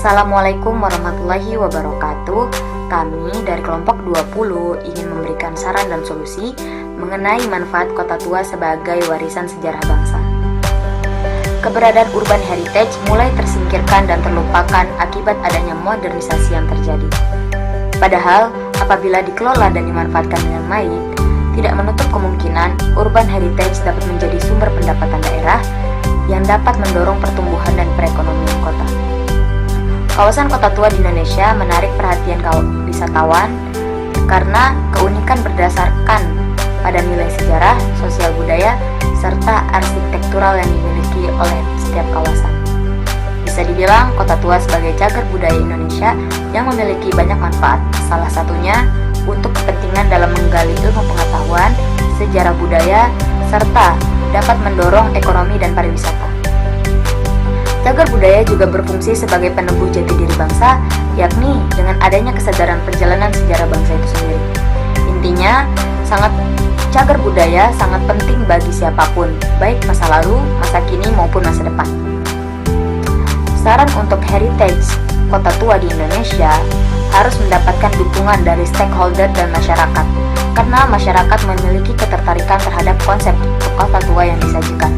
Assalamualaikum warahmatullahi wabarakatuh. Kami dari kelompok 20 ingin memberikan saran dan solusi mengenai manfaat kota tua sebagai warisan sejarah bangsa. Keberadaan urban heritage mulai tersingkirkan dan terlupakan akibat adanya modernisasi yang terjadi. Padahal, apabila dikelola dan dimanfaatkan dengan baik, tidak menutup kemungkinan urban heritage dapat menjadi sumber pendapatan daerah yang dapat mendorong pertumbuhan dan perekonomian kota. Kawasan kota tua di Indonesia menarik perhatian wisatawan karena keunikan berdasarkan pada nilai sejarah, sosial budaya, serta arsitektural yang dimiliki oleh setiap kawasan. Bisa dibilang kota tua sebagai cagar budaya Indonesia yang memiliki banyak manfaat, salah satunya untuk kepentingan dalam menggali ilmu pengetahuan, sejarah budaya, serta dapat mendorong ekonomi dan pariwisata. Cagar budaya juga berfungsi sebagai peneguh jati diri bangsa, yakni dengan adanya kesadaran perjalanan sejarah bangsa itu sendiri. Intinya, cagar budaya sangat penting bagi siapapun, baik masa lalu, masa kini maupun masa depan. Saran untuk heritage kota tua di Indonesia harus mendapatkan dukungan dari stakeholder dan masyarakat, karena masyarakat memiliki ketertarikan terhadap konsep kota tua yang disajikan,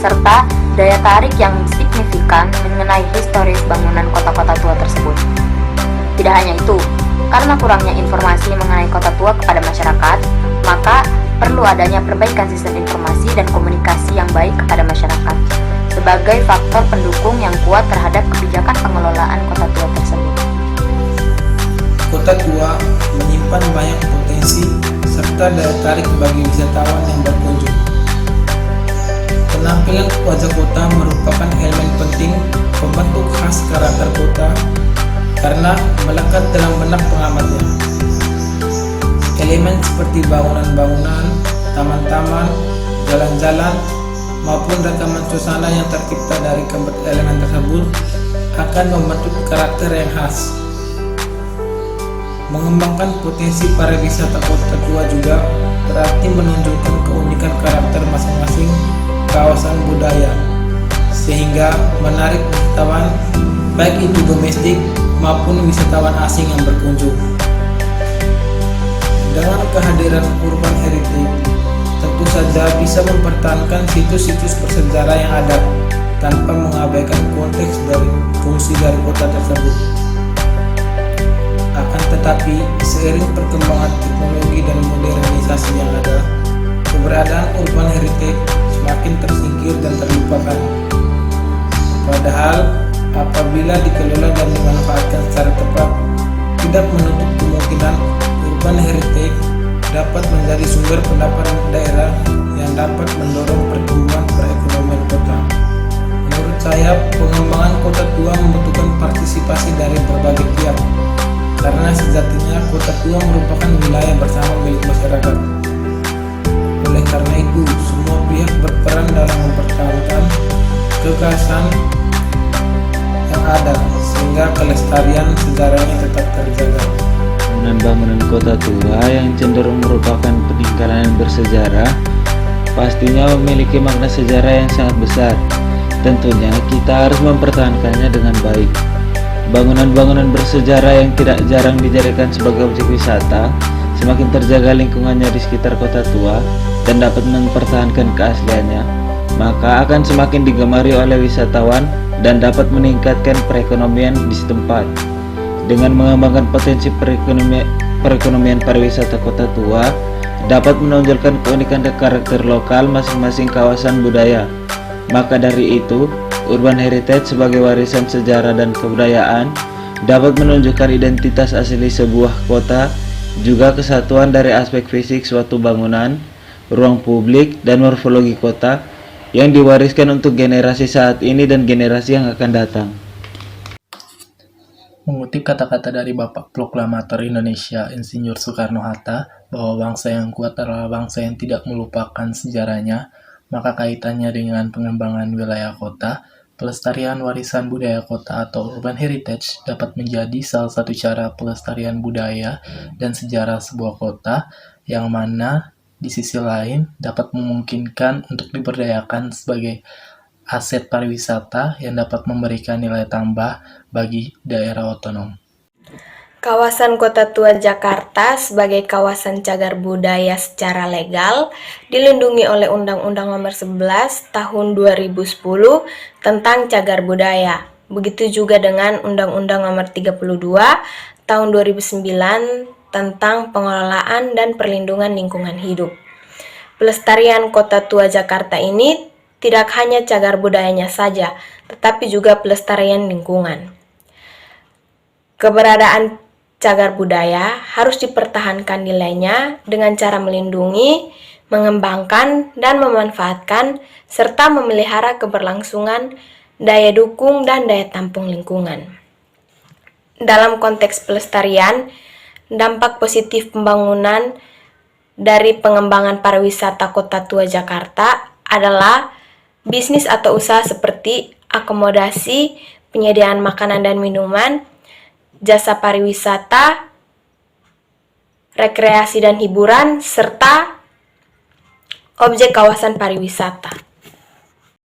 serta daya tarik yang signifikan mengenai historis bangunan kota-kota tua tersebut. Tidak hanya itu, karena kurangnya informasi mengenai kota tua kepada masyarakat, maka perlu adanya perbaikan sistem informasi dan komunikasi yang baik kepada masyarakat sebagai faktor pendukung yang kuat terhadap kebijakan pengelolaan kota tua tersebut. Kota tua menyimpan banyak potensi serta daya tarik bagi wisatawan yang berkunjung. Penampilan wajah kota merupakan elemen penting pembentuk khas karakter kota karena melekat dalam benak pengamatnya. Elemen seperti bangunan-bangunan, taman-taman, jalan-jalan, maupun rekaman suasana yang tercipta dari keempat elemen tersebut akan membentuk karakter yang khas. Mengembangkan potensi pariwisata kota tua juga berarti menunjukkan keunikan karakter masing-masing kawasan budaya, sehingga menarik wisatawan baik itu domestik maupun wisatawan asing yang berkunjung. Dengan kehadiran urban heritage, tentu saja bisa mempertahankan situs-situs bersejarah yang ada tanpa mengabaikan konteks dari fungsi dari kota tersebut. Akan tetapi, seiring perkembangan teknologi dan modernisasi yang ada, keberadaan urban heritage semakin tersingkir dan terlupakan. Padahal, apabila dikelola dan dimanfaatkan secara tepat, tidak menutup kemungkinan urban heritage dapat menjadi sumber pendapatan daerah yang dapat mendorong pertumbuhan perekonomian kota. Menurut saya, pengembangan kota tua membutuhkan partisipasi dari berbagai pihak, karena sejatinya kota tua merupakan wilayah bersama milik masyarakat. Oleh karena itu, semua pihak berperan dalam mempertahankan kekhasan yang ada sehingga kelestarian sejarahnya tetap terjaga. Bangunan kota tua yang cenderung merupakan peninggalan bersejarah pastinya memiliki makna sejarah yang sangat besar. Tentunya kita harus mempertahankannya dengan baik. Bangunan-bangunan bersejarah yang tidak jarang dijadikan sebagai objek wisata semakin terjaga lingkungannya di sekitar kota tua dan dapat mempertahankan keasliannya, maka akan semakin digemari oleh wisatawan dan dapat meningkatkan perekonomian di setempat. Dengan mengembangkan potensi perekonomian pariwisata kota tua dapat menonjolkan keunikan dan karakter lokal masing-masing kawasan budaya. Maka dari itu, urban heritage sebagai warisan sejarah dan kebudayaan dapat menunjukkan identitas asli sebuah kota, juga kesatuan dari aspek fisik suatu bangunan, ruang publik, dan morfologi kota yang diwariskan untuk generasi saat ini dan generasi yang akan datang. Mengutip kata-kata dari Bapak Proklamator Indonesia Insinyur Soekarno-Hatta bahwa bangsa yang kuat adalah bangsa yang tidak melupakan sejarahnya, maka kaitannya dengan pengembangan wilayah kota, pelestarian warisan budaya kota atau urban heritage dapat menjadi salah satu cara pelestarian budaya dan sejarah sebuah kota, yang mana di sisi lain dapat memungkinkan untuk diberdayakan sebagai aset pariwisata yang dapat memberikan nilai tambah bagi daerah otonom. Kawasan Kota Tua Jakarta sebagai kawasan cagar budaya secara legal dilindungi oleh Undang-Undang Nomor 11 Tahun 2010 tentang cagar budaya. Begitu juga dengan Undang-Undang Nomor 32 Tahun 2009 tentang pengelolaan dan perlindungan lingkungan hidup. Pelestarian Kota Tua Jakarta ini tidak hanya cagar budayanya saja, tetapi juga pelestarian lingkungan. Keberadaan cagar budaya harus dipertahankan nilainya dengan cara melindungi, mengembangkan, dan memanfaatkan, serta memelihara keberlangsungan, daya dukung, dan daya tampung lingkungan. Dalam konteks pelestarian, dampak positif pembangunan dari pengembangan pariwisata Kota Tua Jakarta adalah bisnis atau usaha seperti akomodasi, penyediaan makanan dan minuman, jasa pariwisata, rekreasi dan hiburan, serta objek kawasan pariwisata.